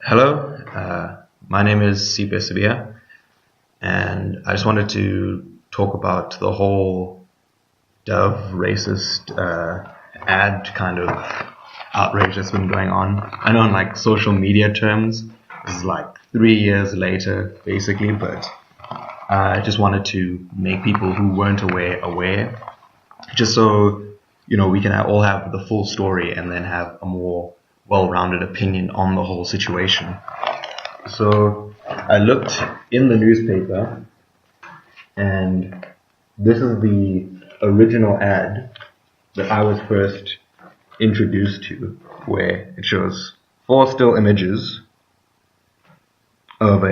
Hello, my name is Sipe Sabia, and I just wanted to talk about the whole Dove racist ad kind of outrage that's been going on. I know in like social media terms, this is like 3 years later, basically, but I just wanted to make people who weren't aware, just so we can all have the full story and then have a more well-rounded opinion on the whole situation. So I looked in the newspaper, and this is the original ad that I was first introduced to, where it shows 4 still images of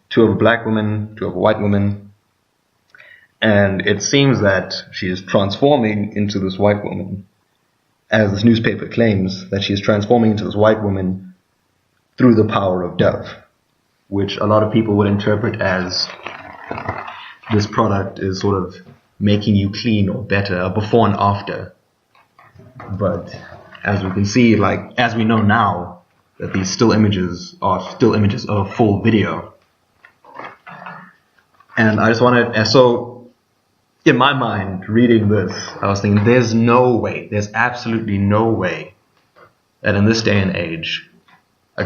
two of a black woman, 2 of a white woman, and it seems that she is transforming into this white woman, as this newspaper claims that she is transforming into this white woman through the power of Dove, which a lot of people would interpret as this product is sort of making you clean or better, a before and after. But as we can see, as we know now, that these still images are still images of a full video. And I just wanted, so in my mind, reading this, I was thinking, there's absolutely no way that in this day and age, a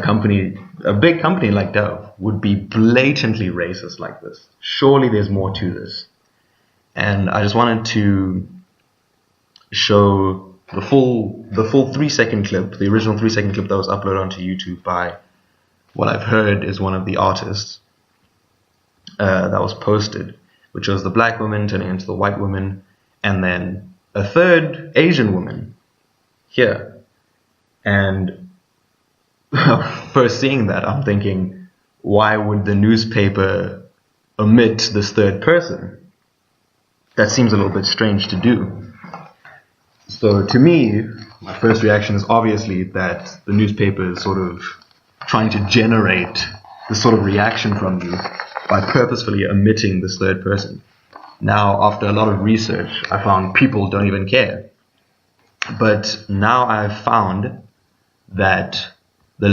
big company like Dove would be blatantly racist like this. Surely there's more to this. And I just wanted to show the full 3-second clip, the original 3-second clip that was uploaded onto YouTube by what I've heard is one of the artists that was posted, which was the black woman turning into the white woman, and then a third Asian woman here. And first seeing that, I'm thinking, why would the newspaper omit this third person? That seems a little bit strange to do. So to me, my first reaction is obviously that the newspaper is sort of trying to generate this sort of reaction from you by purposefully omitting this third person. Now, after a lot of research, I found people don't even care. But now I've found that the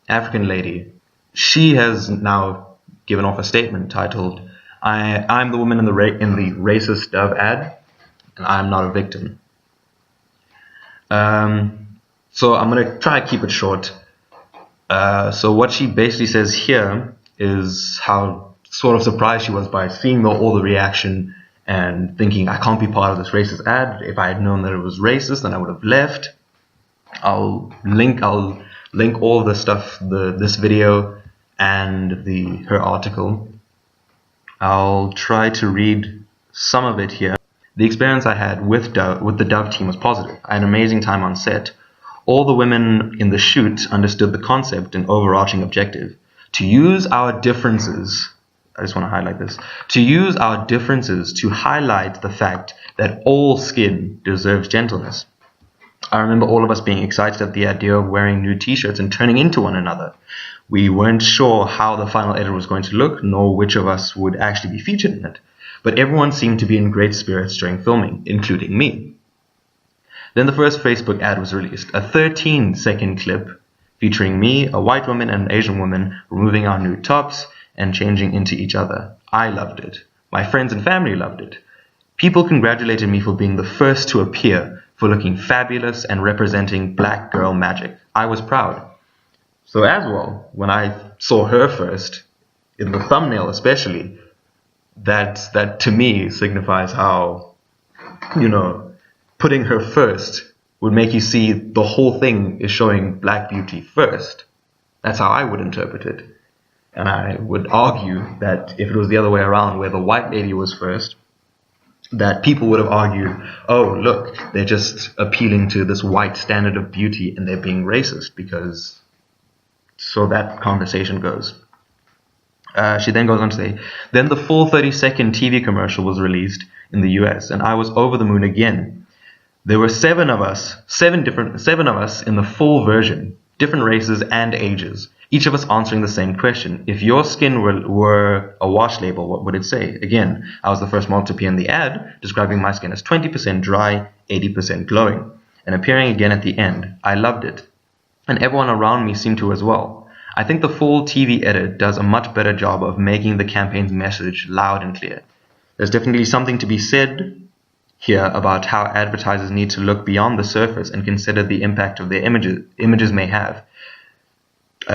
African lady, she has now given off a statement titled, I'm the woman in the racist Dove ad, and I'm not a victim. So I'm going to try to keep it short. So what she basically says here is how sort of surprised she was by seeing all the reaction and thinking, I can't be part of this racist ad. If I had known that it was racist, then I would have left. I'll link all the stuff, this video and her article. I'll try to read some of it here. The experience I had with the Dove team was positive. I had an amazing time on set. All the women in the shoot understood the concept and overarching objective. To use our differences, I just want to highlight this, to use our differences to highlight the fact that all skin deserves gentleness. I remember all of us being excited at the idea of wearing new t-shirts and turning into one another. We weren't sure how the final edit was going to look, nor which of us would actually be featured in it. But everyone seemed to be in great spirits during filming, including me. Then the first Facebook ad was released, a 13-second clip featuring me, a white woman and an Asian woman, removing our nude tops and changing into each other. I loved it. My friends and family loved it. People congratulated me for being the first to appear, for looking fabulous and representing black girl magic. I was proud. So as well, when I saw her first, in the thumbnail especially, that to me signifies how, putting her first would make you see the whole thing is showing black beauty first. That's how I would interpret it. And I would argue that if it was the other way around, where the white lady was first, that people would have argued, oh, look, they're just appealing to this white standard of beauty and they're being racist, because so that conversation goes. She then goes on to say, then the full 30-second TV commercial was released in the US, and I was over the moon again. There were 7 of us in the full version, different races and ages, each of us answering the same question. If your skin were a wash label, what would it say? Again, I was the first model to appear in the ad, describing my skin as 20% dry, 80% glowing, and appearing again at the end. I loved it. and everyone around me seemed to as well. I think the full TV edit does a much better job of making the campaign's message loud and clear. There's definitely something to be said here about how advertisers need to look beyond the surface and consider the impact of their images may have.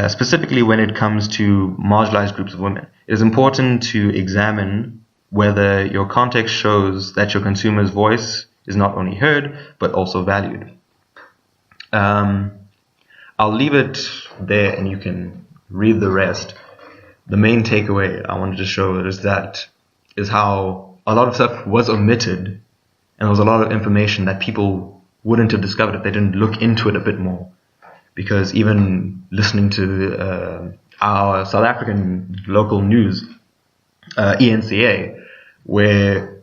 Specifically when it comes to marginalized groups of women. It is important to examine whether your context shows that your consumer's voice is not only heard, but also valued. I'll leave it there and you can read the rest. The main takeaway I wanted to show is how a lot of stuff was omitted, and there was a lot of information that people wouldn't have discovered if they didn't look into it a bit more. Because even listening to our South African local news, ENCA, where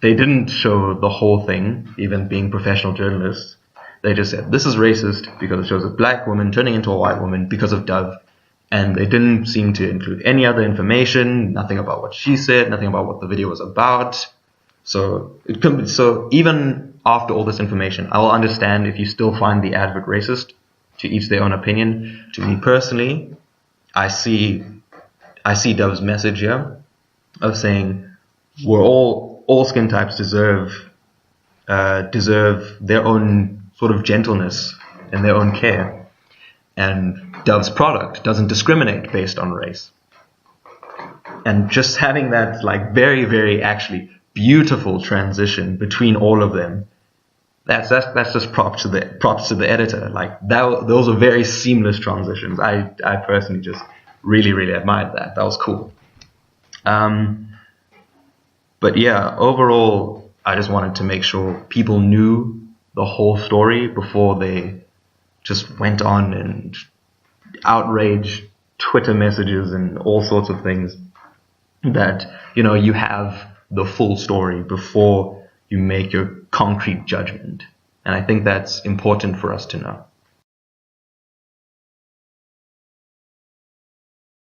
they didn't show the whole thing, even being professional journalists, they just said, this is racist because it shows a black woman turning into a white woman because of Dove. And they didn't seem to include any other information, nothing about what she said, nothing about what the video was about. So even after all this information, I will understand if you still find the advert racist. To each their own opinion. To me personally, I see Dove's message here of saying all skin types deserve their own sort of gentleness and their own care, and Dove's product doesn't discriminate based on race. And just having that like very, very actually beautiful transition between all of them. That's just props to the editor. Like those are very seamless transitions. I personally just really, really admired that. That was cool. But yeah, overall, I just wanted to make sure people knew the whole story before they just went on and outrage Twitter messages and all sorts of things. That you have the full story before you make your concrete judgment. And I think that's important for us to know.